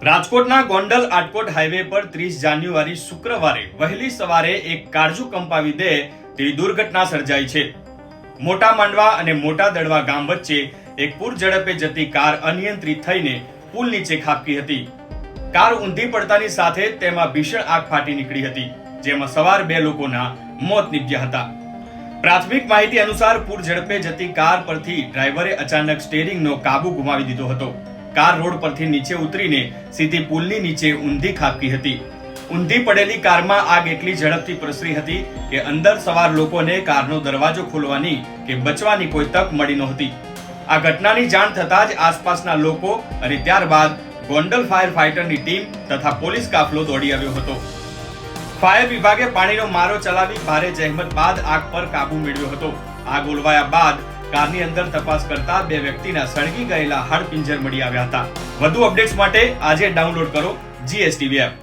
રાજકોટના ગોંડલ આટકોટ હાઈવે પર 30 જાન્યુઆરી શુક્રવારે વહેલી સવારે એક કારજુ કંપાવી દે તેવી દુર્ઘટના સર્જાઈ છે। મોટા માંડવા અને મોટા દડવા ગામ વચ્ચે એક પૂર ઝડપે જતી કાર અનિયંત્રિત થઈને પુલ નીચે ખાબકી હતી। કાર ઊંધી પડતાની સાથે તેમાં ભીષણ આગ ફાટી નીકળી હતી, જેમાં સવાર 2 લોકોના મોત નીપજ્યા હતા। પ્રાથમિક માહિતી અનુસાર પૂર ઝડપે જતી કાર પરથી ડ્રાઈવરે અચાનક સ્ટીયરિંગનો કાબુ ગુમાવી દીધો હતો। કાર રોડ પરથી નીચે ઉતરીને સીધી પુલની નીચે ઊંધી ખાબકી હતી। ઊંધી પડેલી કારમાં આગ એટલી ઝડપથી પ્રસરી હતી કે અંદર સવાર લોકોને કારનો દરવાજો ખોલવાની કે બચવાની કોઈ તક મળી નહોતી। આ ઘટનાની જાણ થતાં જ આસપાસના લોકો અને ત્યારબાદ ગોંડલ ફાયર ફાઈટરની ટીમ તથા પોલીસ કાફલો દોડી આવ્યો હતો। ફાયર વિભાગે પાણીનો મારો ચલાવી ભારે જહેમત બાદ આગ પર કાબુ મેળવ્યો હતો। આગ ઓલવાયા બાદ કારની અંદર તપાસ કરતા 2 વ્યક્તિના સળગી ગયેલા હાડપિંજર મળી આવ્યા હતા। વધુ અપડેટ્સ માટે આજે ડાઉનલોડ કરો GSTV એપ।